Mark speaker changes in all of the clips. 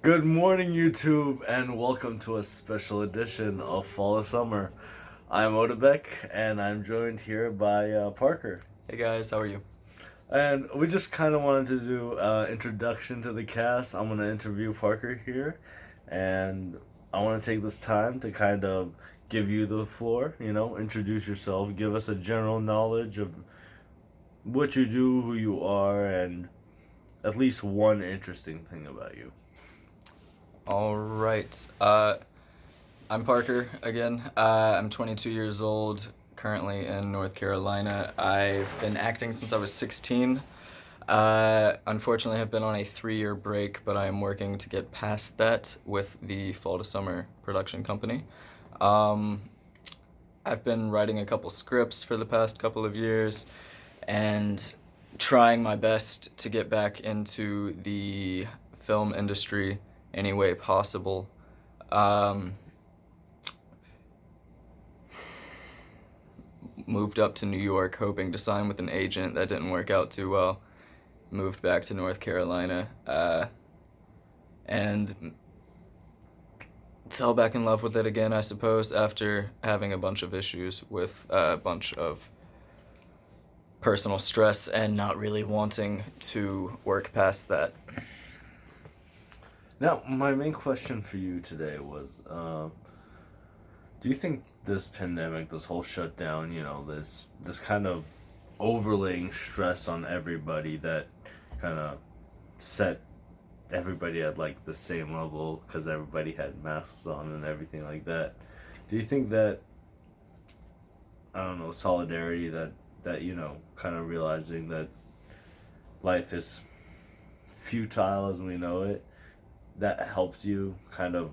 Speaker 1: Good morning, YouTube, and welcome to a special edition of Fall of Summer. I'm Otabek, and I'm joined here by Parker.
Speaker 2: Hey guys, how are you?
Speaker 1: And we just kind of wanted to do introduction to the cast. I'm going to interview Parker here, and I want to take this time to kind of give you the floor, introduce yourself, give us a general knowledge of what you do, who you are, and at least one interesting thing about you.
Speaker 2: All right. I'm Parker again. I'm 22 years old, currently in North Carolina. I've been acting since I was 16. Unfortunately, I've been on a 3-year break, but I am working to get past that with the Fall to Summer production company. Um, I've been writing a couple scripts for the past couple of years and trying my best to get back into the film industry any way possible. Um, Moved up to New York hoping to sign with an agent. That didn't work out too well. Moved back to North Carolina and fell back in love with it again, I suppose, after having a bunch of issues with a bunch of personal stress and not really wanting to work past that.
Speaker 1: Now, my main question for you today was do you think this pandemic, this whole shutdown, this kind of overlaying stress on everybody that kind of set everybody at like the same level because everybody had masks on and everything like that? Do you think that, I don't know, solidarity, that kind of realizing that life is futile as we know it, that helped you kind of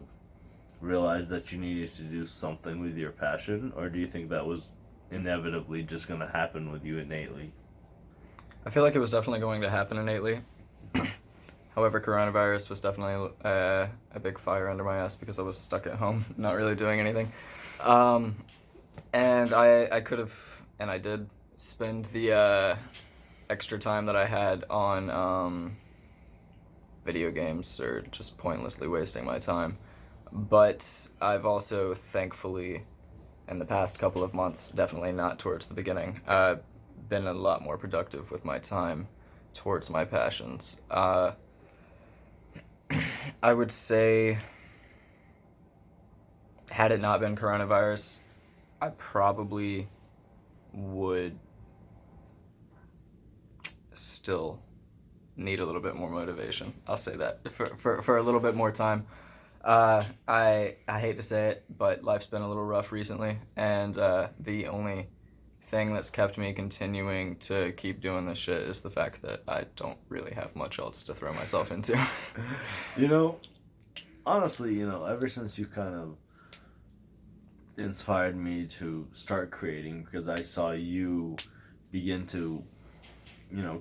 Speaker 1: realize that you needed to do something with your passion, or do you think that was inevitably just going to happen with you innately?
Speaker 2: I feel like it was definitely going to happen innately. However, coronavirus was definitely a big fire under my ass because I was stuck at home, not really doing anything. Um, and I could have, and I did, spend the extra time that I had on video games or just pointlessly wasting my time. But I've also, thankfully, in the past couple of months, definitely not towards the beginning, been a lot more productive with my time towards my passions. I would say, had it not been coronavirus, I probably would still need a little bit more motivation. I'll say that for a little bit more time. I hate to say it, but life's been a little rough recently, and the only thing that's kept me continuing to keep doing this shit is the fact that I don't really have much else to throw myself into.
Speaker 1: you know, Honestly, ever since you kind of inspired me to start creating because I saw you begin to,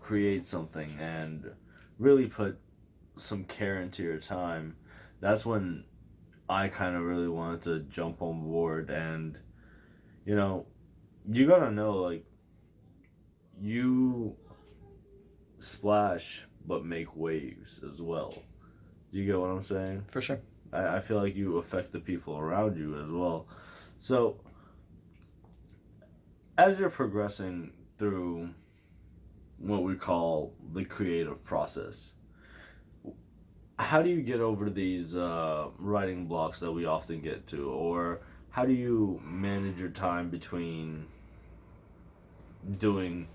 Speaker 1: create something and really put some care into your time. That's when I kind of really wanted to jump on board. And you know you gotta know, like, you splash but make waves as well. Do you get what I'm saying?
Speaker 2: For sure.
Speaker 1: I feel like you affect the people around you as well. So as you're progressing through what we call the creative process, how do you get over these writing blocks that we often get to, or how do you manage your time between doing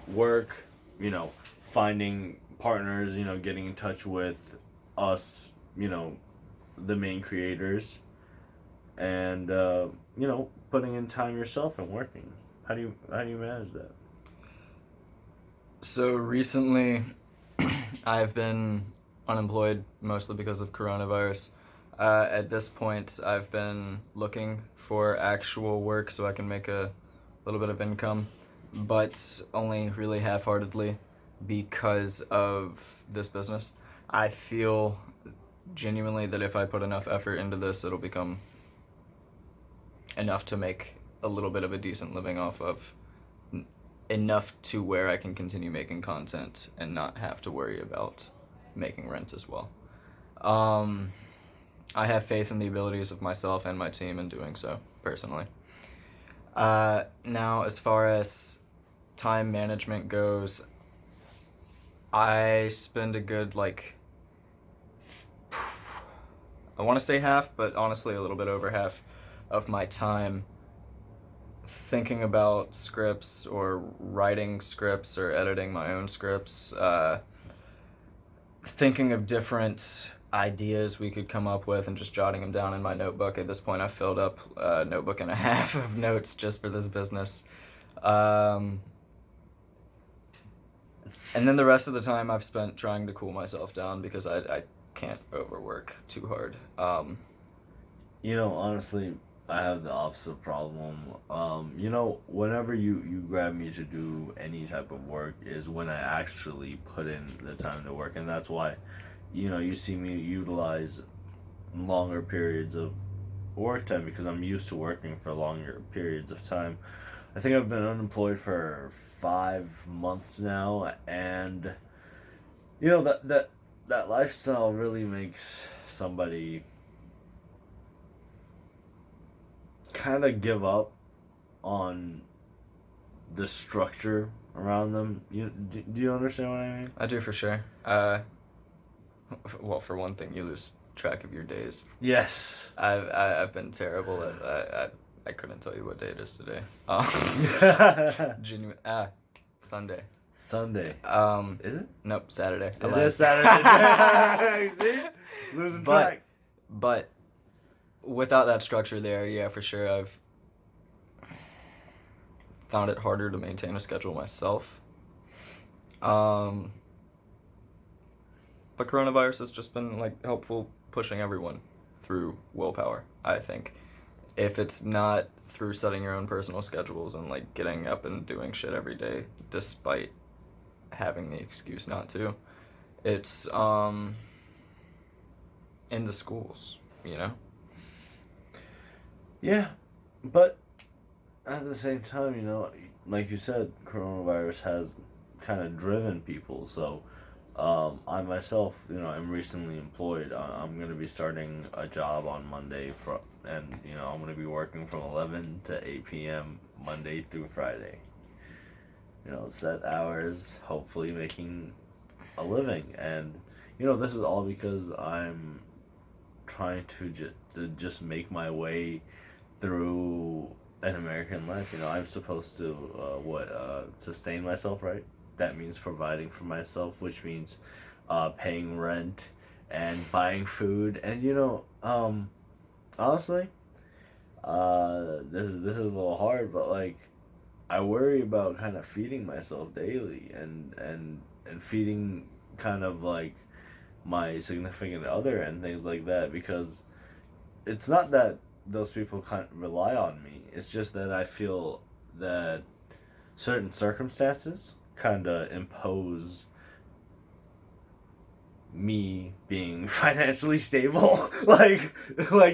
Speaker 1: work, you know, finding partners, getting in touch with us, the main creators, and putting in time yourself and working? How do you manage that?
Speaker 2: So recently, I've been unemployed mostly because of coronavirus. At this point, I've been looking for actual work so I can make a little bit of income, but only really half-heartedly because of this business. I feel genuinely that if I put enough effort into this, it'll become enough to make a little bit of a decent living off of, enough to where I can continue making content and not have to worry about making rent as well. I have faith in the abilities of myself and my team in doing so, personally. Now, as far as time management goes, I spend a good, like, I want to say half, but honestly a little bit over half of my time thinking about scripts or writing scripts or editing my own scripts, thinking of different ideas we could come up with and just jotting them down in my notebook. At this point, I've filled up a notebook and a half of notes just for this business. And then the rest of the time I've spent trying to cool myself down because I can't overwork too hard.
Speaker 1: Honestly, I have the opposite problem. Whenever you grab me to do any type of work is when I actually put in the time to work, and that's why, you see me utilize longer periods of work time because I'm used to working for longer periods of time. I think I've been unemployed for 5 months now, and that lifestyle really makes somebody kind of give up on the structure around them. Do you understand what I mean?
Speaker 2: I do for sure. Well, for one thing, you lose track of your days.
Speaker 1: Yes.
Speaker 2: I've been terrible at I couldn't tell you what day it is today. Sunday.
Speaker 1: Sunday. Is it?
Speaker 2: Nope, Saturday.
Speaker 1: It is Saturday. See? Losing track.
Speaker 2: But without that structure there, yeah, for sure, I've found it harder to maintain a schedule myself. But coronavirus has just been helpful pushing everyone through willpower, I think. If it's not through setting your own personal schedules and getting up and doing shit every day despite having the excuse not to, it's in the schools,
Speaker 1: Yeah, but at the same time, like you said, coronavirus has kind of driven people. So, I myself, I'm recently employed. I'm gonna be starting a job on Monday and I'm gonna be working from 11 to 8 p.m. Monday through Friday. Set hours, hopefully making a living, and this is all because I'm trying to just make my way through an American life. I'm supposed to sustain myself, right? That means providing for myself, which means paying rent and buying food. And honestly, this is a little hard, but I worry about kind of feeding myself daily and feeding kind of my significant other and things like that, because it's not that those people can't rely on me. It's just that I feel that certain circumstances kind of impose me being financially stable, like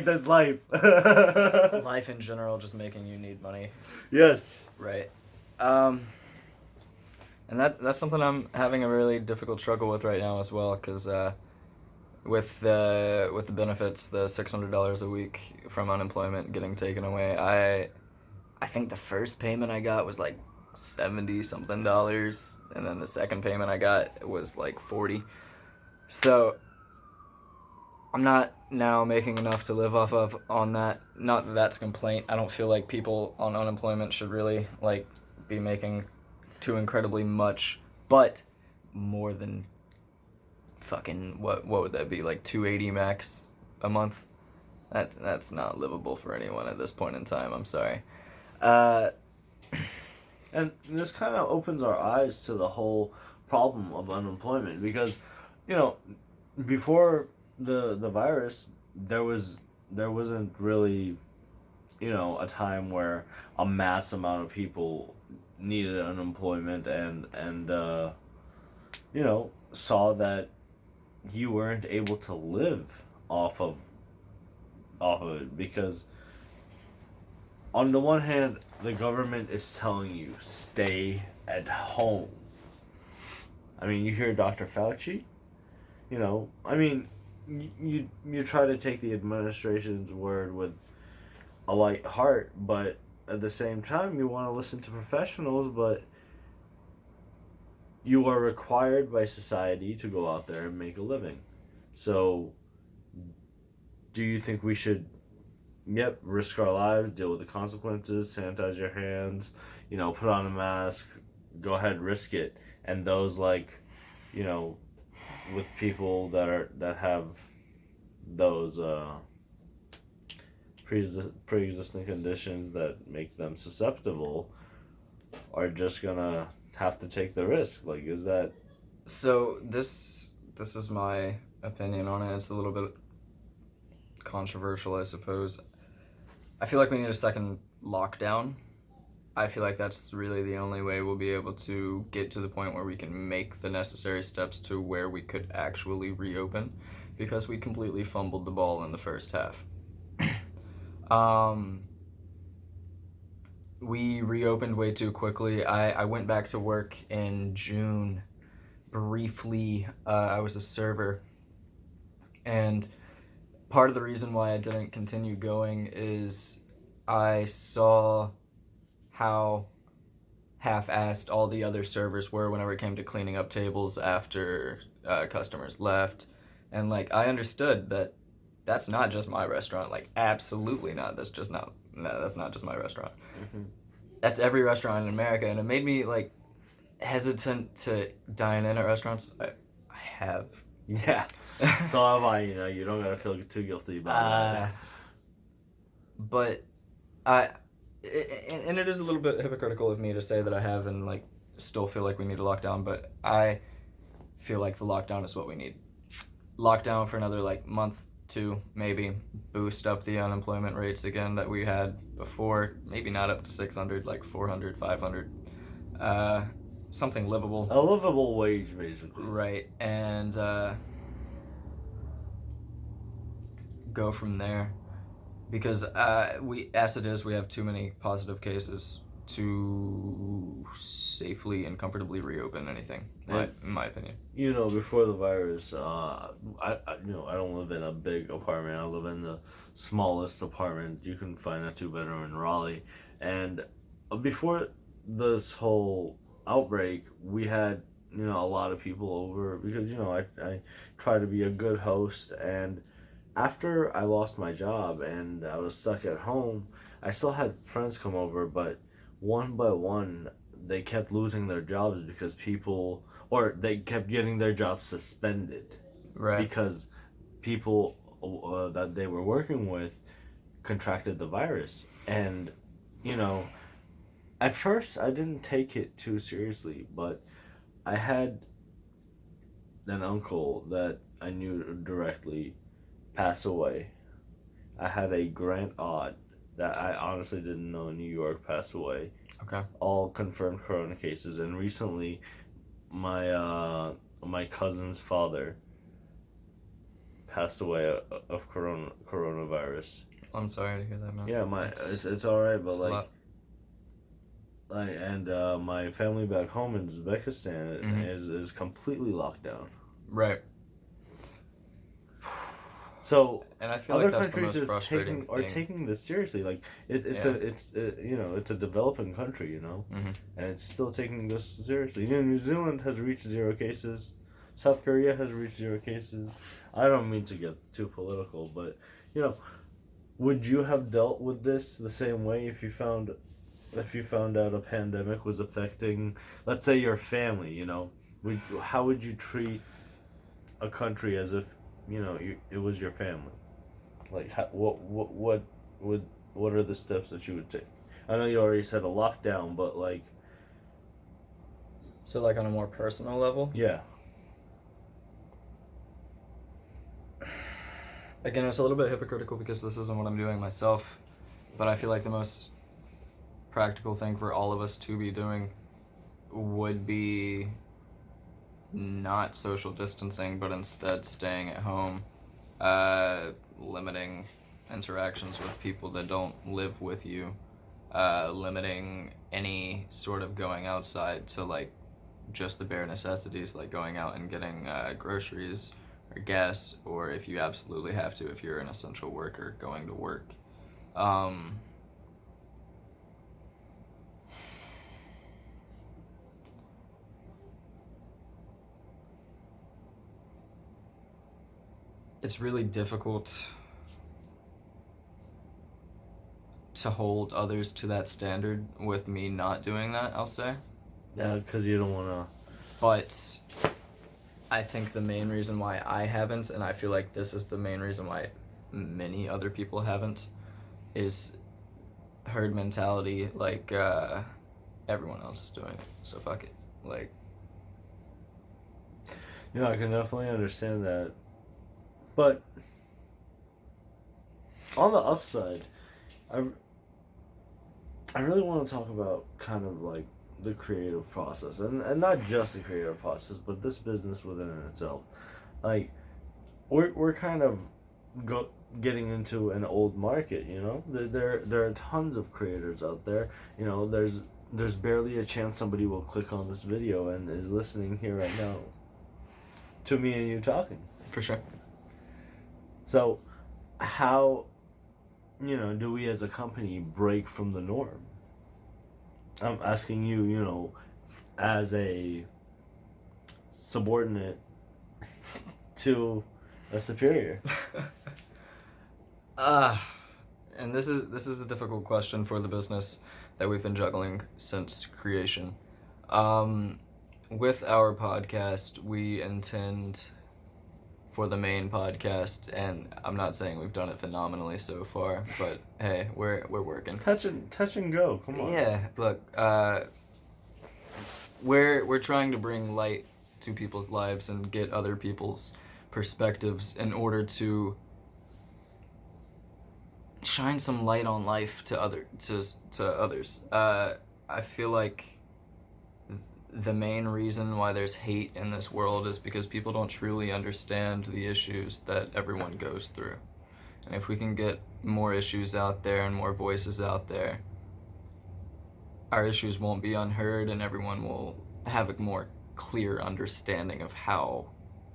Speaker 1: this life.
Speaker 2: Life in general just making you need money.
Speaker 1: Yes.
Speaker 2: Right. And that's something I'm having a really difficult struggle with right now as well, because with the benefits, the $600 a week from unemployment getting taken away, I think the first payment I got was $70 something, and then the second payment I got was $40. So I'm not now making enough to live off of on that. Not that that's a complaint. I don't feel like people on unemployment should really be making too incredibly much, but more than fucking what would that be, $280 max a month? That's not livable for anyone at this point in time. I'm sorry.
Speaker 1: And this kind of opens our eyes to the whole problem of unemployment, because before the virus, there wasn't really a time where a mass amount of people needed unemployment and saw that you weren't able to live off of it, because on the one hand the government is telling you stay at home. I mean, you hear Dr. Fauci, you try to take the administration's word with a light heart, but at the same time you want to listen to professionals, but you are required by society to go out there and make a living. So, do you think we should, yep, risk our lives, deal with the consequences, sanitize your hands, put on a mask, go ahead, risk it, and those like, you know, with people that have those pre-existing conditions that make them susceptible are just gonna have to take the risk. Like, is that
Speaker 2: So this is my opinion on it. It's a little bit controversial, I suppose. I feel like we need a second lockdown. I feel like that's really the only way we'll be able to get to the point where we can make the necessary steps to where we could actually reopen, because we completely fumbled the ball in the first half. We reopened way too quickly. I went back to work in June briefly. I was a server, and part of the reason why I didn't continue going is I saw how half-assed all the other servers were whenever it came to cleaning up tables after customers left. And like, I understood that that's not just my restaurant. Like, absolutely not. That's not just my restaurant.
Speaker 1: mm-hmm.
Speaker 2: That's every restaurant in America, and it made me like hesitant to dine in at restaurants. I have.
Speaker 1: Yeah. So am I. You don't gotta feel too guilty about that.
Speaker 2: But I, and it is a little bit hypocritical of me to say that I have and like still feel like we need a lockdown, but I feel like the lockdown is what we need. Lockdown for another like month, two, maybe, boost up the unemployment rates again that we had before. Maybe not up to 600, like 400, 500. Something livable.
Speaker 1: A livable wage, basically.
Speaker 2: Right, and go from there. Because as it is, we have too many positive cases to safely and comfortably reopen anything, in my opinion.
Speaker 1: Before the virus, I don't live in a big apartment. I live in the smallest apartment you can find, a two-bedroom in Raleigh. And before this whole outbreak, we had a lot of people over because I try to be a good host. And after I lost my job and I was stuck at home, I still had friends come over, but one by one they kept losing their jobs because they kept getting their jobs suspended,
Speaker 2: right?
Speaker 1: Because people that they were working with contracted the virus. And at first I didn't take it too seriously, but I had an uncle that I knew directly pass away. I had a grand aunt that I honestly didn't know in New York pass away.
Speaker 2: Okay.
Speaker 1: All confirmed corona cases. And recently, my cousin's father passed away of coronavirus.
Speaker 2: I'm sorry to hear that, man.
Speaker 1: Yeah, it's all right, but my family back home in Uzbekistan is completely locked down.
Speaker 2: Right.
Speaker 1: So
Speaker 2: and I feel
Speaker 1: other
Speaker 2: like that's
Speaker 1: countries
Speaker 2: the most frustrating
Speaker 1: are taking this seriously. Like it's a developing country,
Speaker 2: mm-hmm.
Speaker 1: and it's still taking this seriously. New Zealand has reached 0 cases. South Korea has reached 0 cases. I don't mean to get too political, but would you have dealt with this the same way if you found out a pandemic was affecting, let's say, your family? How would you treat a country as if it was your family? Like, what are the steps that you would take? I know you already said a lockdown, but like.
Speaker 2: So like on a more personal level?
Speaker 1: Yeah.
Speaker 2: Again, it's a little bit hypocritical because this isn't what I'm doing myself, but I feel like the most practical thing for all of us to be doing would be not social distancing, but instead staying at home, limiting interactions with people that don't live with you, limiting any sort of going outside to like just the bare necessities, like going out and getting groceries or gas, or if you absolutely have to, if you're an essential worker going to work. It's really difficult to hold others to that standard with me not doing that, I'll say.
Speaker 1: Yeah, because you don't want to.
Speaker 2: But I think the main reason why I haven't, and I feel like this is the main reason why many other people haven't, is herd mentality. Like, everyone else is doing it, so fuck it. Like,
Speaker 1: I can definitely understand that. But on the upside, I really want to talk about kind of like the creative process, and not just the creative process, but this business within itself. Like, we're kind of getting into an old market. There are tons of creators out there. There's barely a chance somebody will click on this video and is listening here right now to me and you talking.
Speaker 2: for sure.
Speaker 1: So how do we as a company break from the norm? I'm asking you, as a subordinate to a superior.
Speaker 2: And this is a difficult question for the business that we've been juggling since creation. With our podcast, we intend for the main podcast, and I'm not saying we've done it phenomenally so far, but hey, we're working.
Speaker 1: Touch and go. Come on.
Speaker 2: Yeah, look, we're trying to bring light to people's lives and get other people's perspectives in order to shine some light on life to others. I feel like the main reason why there's hate in this world is because people don't truly understand the issues that everyone goes through. And if we can get more issues out there and more voices out there, our issues won't be unheard and everyone will have a more clear understanding of how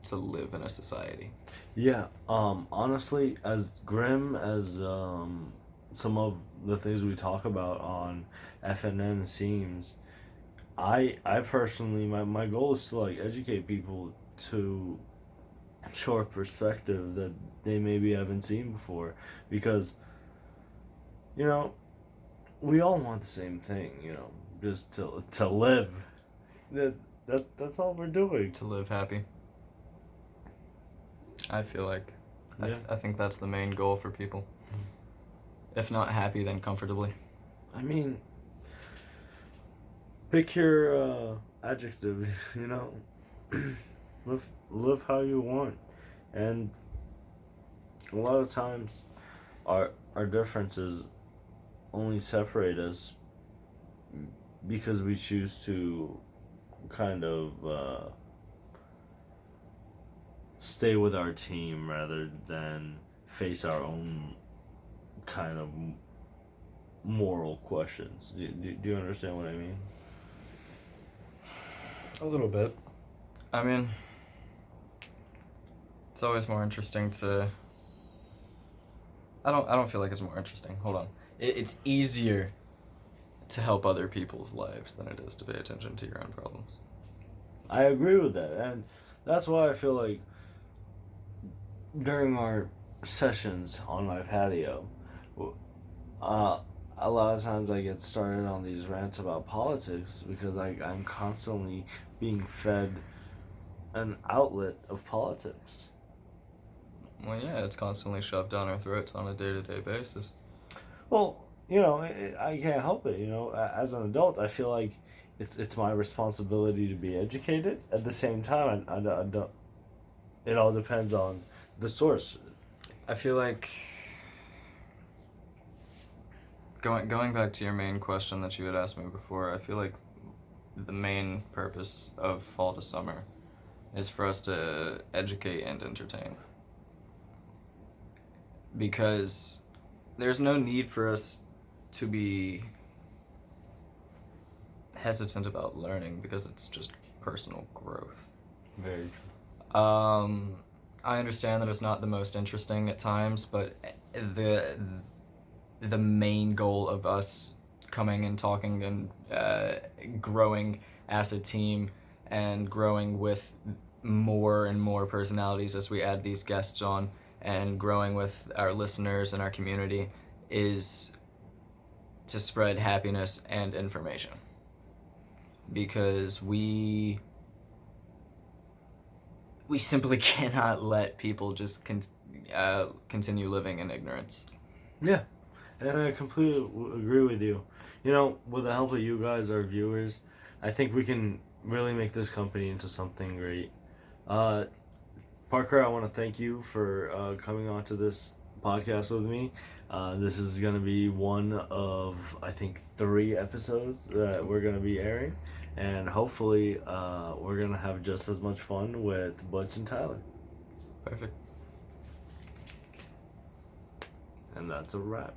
Speaker 2: to live in a society.
Speaker 1: Yeah, honestly, as grim as some of the things we talk about on FNN seems, I personally, my goal is to like educate people to show a perspective that they maybe haven't seen before, because we all want the same thing, just to live. That's all we're doing.
Speaker 2: To live happy. I feel like
Speaker 1: Yeah.
Speaker 2: I think that's the main goal for people. If not happy, then comfortably.
Speaker 1: I mean, pick your adjective, live how you want. And a lot of times our differences only separate us because we choose to kind of stay with our team rather than face our own kind of moral questions. Do you understand what I mean?
Speaker 2: A little bit. I mean, it's always more interesting to. I don't feel like it's more interesting. Hold on. It's easier to help other people's lives than it is to pay attention to your own problems.
Speaker 1: I agree with that, and that's why I feel like during our sessions on my patio, a lot of times I get started on these rants about politics because I'm constantly being fed an outlet of politics.
Speaker 2: Well, yeah, it's constantly shoved down our throats on a day-to-day basis.
Speaker 1: Well, I can't help it. As an adult, I feel like it's my responsibility to be educated. At the same time, I don't. It all depends on the source.
Speaker 2: I feel like going back to your main question that you had asked me before, I feel like the main purpose of fall to summer is for us to educate and entertain. Because there's no need for us to be hesitant about learning because it's just personal growth.
Speaker 1: Very true.
Speaker 2: I understand that it's not the most interesting at times, but the the main goal of us coming and talking and growing as a team and growing with more and more personalities as we add these guests on and growing with our listeners and our community is to spread happiness and information, because we simply cannot let people just continue living in ignorance.
Speaker 1: Yeah, and I completely agree with you. You know, with the help of you guys, our viewers, I think we can really make this company into something great. Uh, Parker, I want to thank you for coming on to this podcast with me. This is going to be one of, I think, 3 episodes that we're going to be airing. And hopefully, we're going to have just as much fun with Butch and Tyler.
Speaker 2: Perfect.
Speaker 1: And that's a wrap.